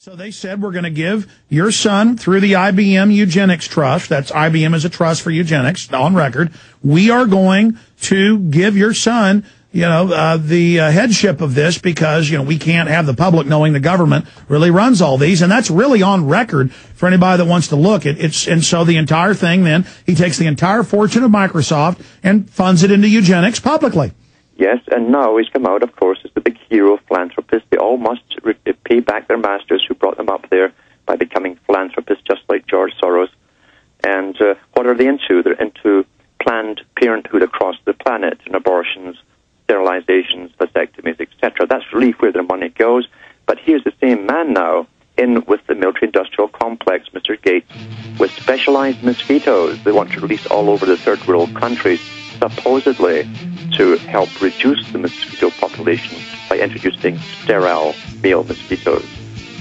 So they said, we're going to give your son through the IBM Eugenics Trust. That's IBM is a trust for eugenics on record. We are going to give your son, the headship of this because, we can't have the public knowing the government really runs all these. And that's really on record for anybody that wants to look. And so the entire thing then, he takes the entire fortune of Microsoft and funds it into eugenics publicly. Yes, and now he's come out, of course, as the big hero philanthropist. They all must pay back their masters who brought them up there by becoming philanthropists, just like George Soros. And what are they into? They're into Planned Parenthood across the planet, and abortions, sterilizations, vasectomies, etc. That's really where their money goes. But here's the same man now in with the military-industrial complex, Mr. Gates, with specialized mosquitoes they want to release all over the third world countries, supposedly to help reduce the mosquito population by introducing sterile male mosquitoes.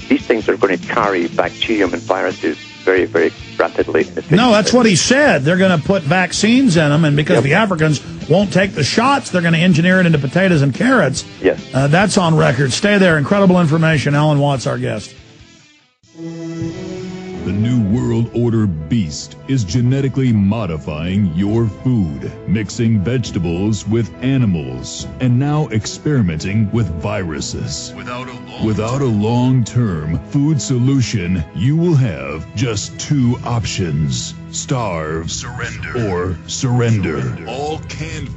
These things are going to carry bacterium and viruses very, very rapidly. No, that's what he said. They're going to put vaccines in them, and because the Africans won't take the shots, they're going to engineer it into potatoes and carrots. Yes. That's on record. Stay there. Incredible information. Alan Watts, our guest. The New World Order beast is genetically modifying your food, mixing vegetables with animals, and now experimenting with viruses. Without a long-term food solution, you will have just two options: starve, or surrender. All canned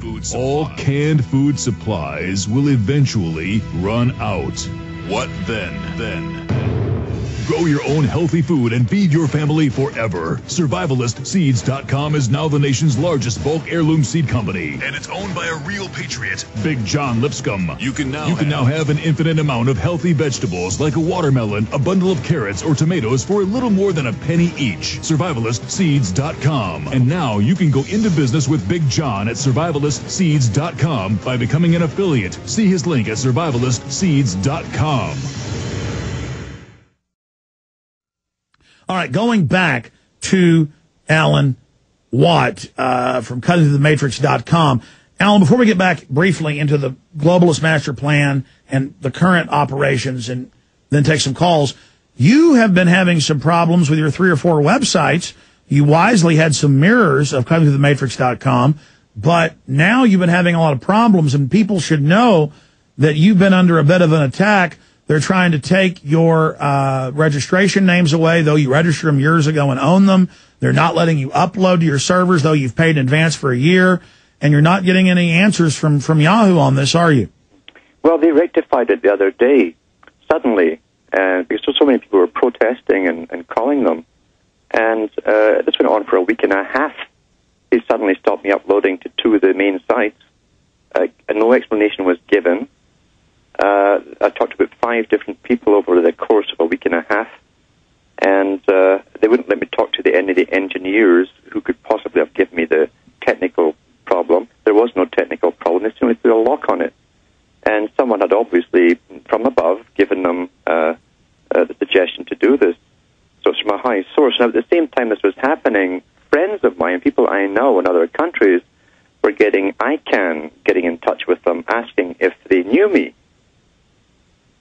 food supplies will eventually run out. What then? Grow your own healthy food and feed your family forever. SurvivalistSeeds.com is now the nation's largest bulk heirloom seed company, and it's owned by a real patriot, Big John Lipscomb. You can now have an infinite amount of healthy vegetables like a watermelon, a bundle of carrots, or tomatoes for a little more than a penny each. SurvivalistSeeds.com. And now you can go into business with Big John at SurvivalistSeeds.com by becoming an affiliate. See his link at SurvivalistSeeds.com. All right, going back to Alan Watt from cuttingthroughthematrix.com. Alan, before we get back briefly into the globalist master plan and the current operations and then take some calls, you have been having some problems with your 3 or 4 websites. You wisely had some mirrors of cuttingthroughthematrix.com, but now you've been having a lot of problems, and people should know that you've been under a bit of an attack. They're trying to take your registration names away, though you registered them years ago and own them. They're not letting you upload to your servers, though you've paid in advance for a year. And you're not getting any answers from Yahoo on this, are you? Well, they rectified it the other day, suddenly, because so many people were protesting and calling them. And this went on for a week and a half. They suddenly stopped me uploading to 2 of the main sites. And no explanation was given. I talked to about 5 different people over the course of a week and a half, and they wouldn't let me talk to any of the engineers who could possibly have given me the technical problem. There was no technical problem. They simply put a lock on it. And someone had obviously, from above, given them the suggestion to do this. So it's from a high source. Now, at the same time this was happening, friends of mine, people I know in other countries, were getting in touch with them, asking if they knew me,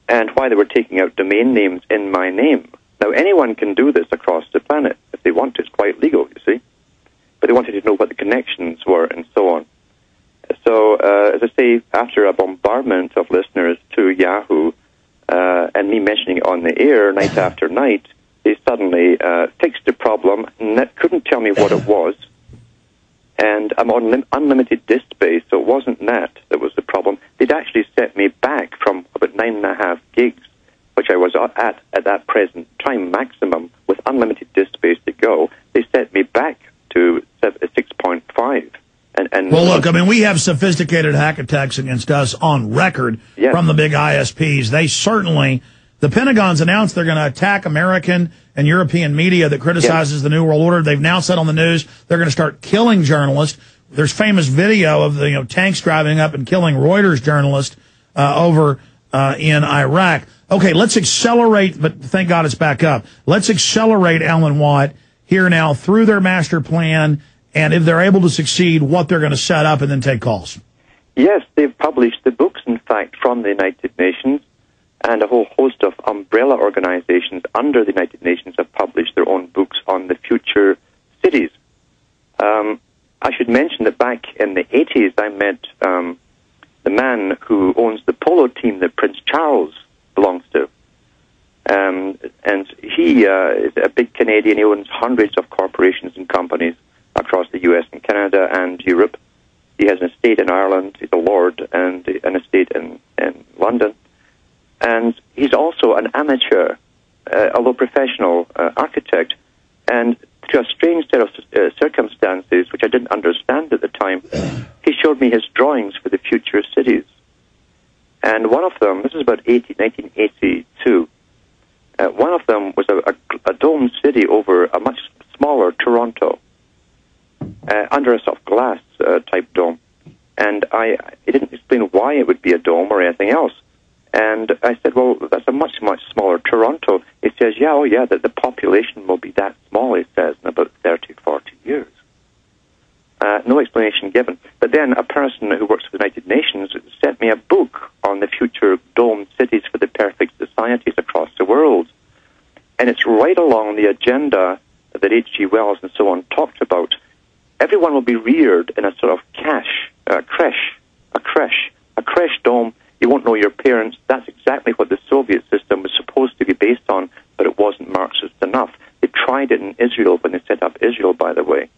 and why they were taking out domain names in my name. Now, anyone can do this across the planet if they want to. It's quite legal, you see. But they wanted to know what the connections were and so on. So, as I say, after a bombardment of listeners to Yahoo and me mentioning it on the air night after night, they suddenly fixed the problem and couldn't tell me what it was. And I'm on unlimited disk space, so it wasn't that was the problem. They'd actually set me back from about 9.5 gigs, which I was at that present time maximum, with unlimited disk space to go. They set me back to 6.5. Well, look, I mean, we have sophisticated hack attacks against us on record from the big ISPs. They certainly, the Pentagon's announced they're going to attack American and European media that criticizes the New World Order. They've now said on the news they're going to start killing journalists. There's famous video of the tanks driving up and killing Reuters journalists over in Iraq. Okay, let's accelerate, but thank God it's back up. Let's accelerate Alan Watt here now through their master plan, and if they're able to succeed, what they're going to set up, and then take calls. Yes, they've published the books, in fact, from the United Nations, and a whole host of umbrella organizations under the United Nations have published their own books on the future cities. I should mention that back in the 80s, I met the man who owns the polo team that Prince Charles belongs to. And he is a big Canadian. He owns hundreds of corporations and companies across the U.S. and Canada and Europe. He has an estate in Ireland. He's a lord, and an estate in London. And he's also an amateur, although professional architect. And through a strange set of circumstances, which I didn't understand at the time, he showed me his drawings for the future cities. And one of them, this is about 1982, one of them was a domed city over a much smaller Toronto, under a sort of glass type dome. And he didn't explain why it would be a dome or anything else. And I said, well, that's a much, much smaller Toronto. He says, that the population will be that small, he says, in about 30, 40 years. No explanation given. But then a person who works for the United Nations sent me a book on the future domed cities for the perfect societies across the world. And it's right along the agenda that H.G. Wells and so on talked about. Everyone will be reared in a sort of creche dome. You won't know your parents. That's exactly what the Soviet system was supposed to be based on, but it wasn't Marxist enough. They tried it in Israel when they set up Israel, by the way,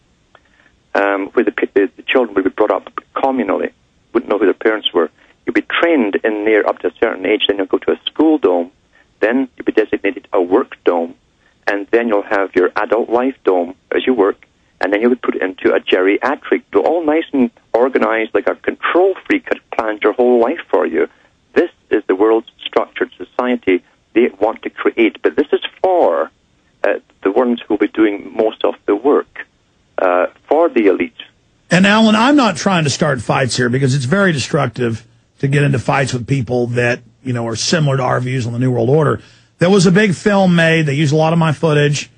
where the children would be brought up communally, wouldn't know who their parents were. You'd be trained in there up to a certain age, then you'll go to a school dome, then you'll be designated a work dome, and then you'll have your adult life dome as you work, and then you would put it into a geriatric, all nice and organized, like a control freak had planned your whole life for you. This is the world's structured society they want to create, but this is for the ones who will be doing most of the work, for the elite. And Alan, I'm not trying to start fights here because it's very destructive to get into fights with people that, are similar to our views on the New World Order. There was a big film made. They used a lot of my footage,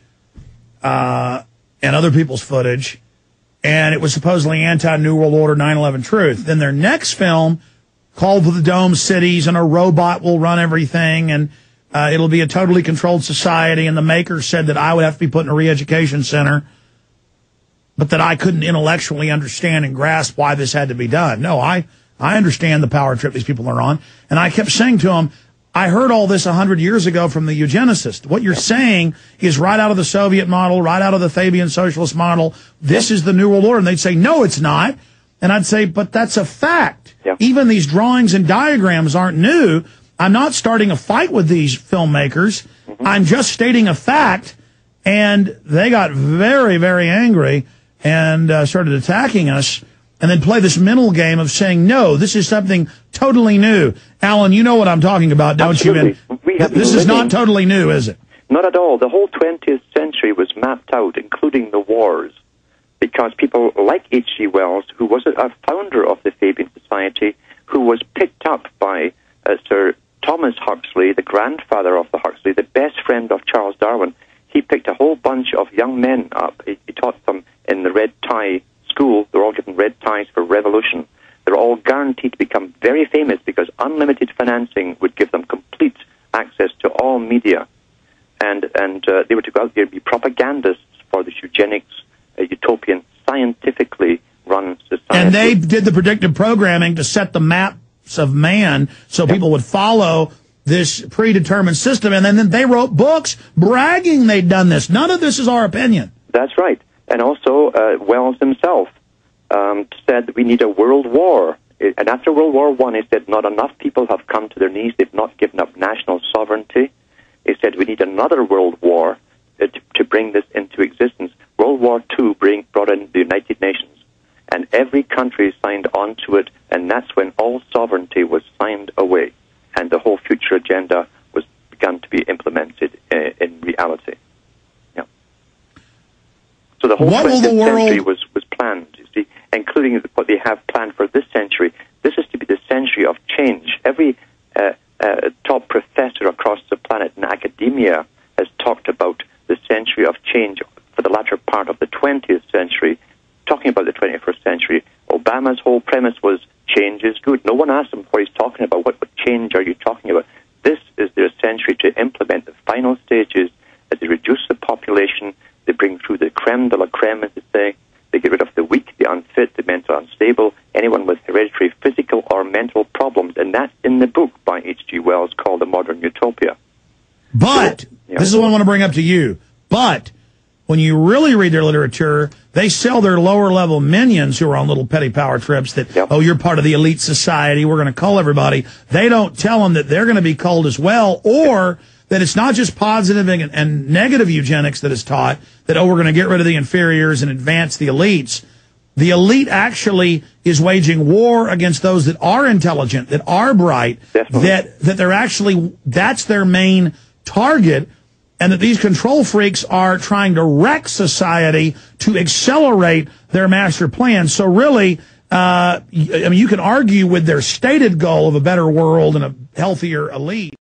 and other people's footage, and it was supposedly anti-New World Order 9/11 truth. Then their next film called for the dome cities, and a robot will run everything, and it'll be a totally controlled society, and the maker said that I would have to be put in a re-education center, but that I couldn't intellectually understand and grasp why this had to be done. No, I understand the power trip these people are on, and I kept saying to them, I heard all this 100 years ago from the eugenicists. What you're saying is right out of the Soviet model, right out of the Fabian socialist model. This is the New World Order. And they'd say, no, it's not. And I'd say, but that's a fact. Yeah. Even these drawings and diagrams aren't new. I'm not starting a fight with these filmmakers. Mm-hmm. I'm just stating a fact. And they got very, very angry and started attacking us. And then play this mental game of saying, no, this is something totally new. Alan, you know what I'm talking about, don't Absolutely. You? This is not totally new, is it? Not at all. The whole 20th century was mapped out, including the wars, because people like H.G. Wells, who was a founder of the Fabian Society, who was picked up by Sir Thomas Huxley, the grandfather of the Huxley, the best friend of Charles Darwin. He picked a whole bunch of young men up. He taught them in the red tie school. They're all given red ties for revolution. They're all guaranteed to become very famous because unlimited financing would give them complete access to all media. And they were to go out there and be propagandists for this eugenics, utopian, scientifically run society. And they did the predictive programming to set the maps of man so people would follow this predetermined system. And then they wrote books bragging they'd done this. None of this is our opinion. That's right. And also, Wells himself said that we need a world war. And after World War I, he said not enough people have come to their knees. They've not given up national sovereignty. He said we need another world war to bring this into existence. World War II brought in the United Nations. And every country signed on to it, and that's when all sovereignty was signed away. And the whole future agenda was begun to be implemented in reality. So the whole 20th century was planned, you see, including what they have planned for this century. This is to be the century of change. Every top professor across the planet in academia has talked about the century of change for the latter part of the 20th century, talking about the 21st century. Obama's whole premise was change is good. No one asked him what he's talking about. What change are you talking about? This is stage is that they reduce the population, they bring through the creme de la creme, as they say, they get rid of the weak, the unfit, the mental unstable, anyone with hereditary physical or mental problems, and that's in the book by H.G. Wells called The Modern Utopia. But, this is what I want to bring up to you, but when you really read their literature, they sell their lower-level minions who are on little petty power trips that, oh, you're part of the elite society, we're going to cull everybody. They don't tell them that they're going to be culled as well, or that it's not just positive and negative eugenics that is taught, that, oh, we're going to get rid of the inferiors and advance the elites. The elite actually is waging war against those that are intelligent, that are bright, that they're actually, that's their main target, and that these control freaks are trying to wreck society to accelerate their master plan. So really, I mean, you can argue with their stated goal of a better world and a healthier elite.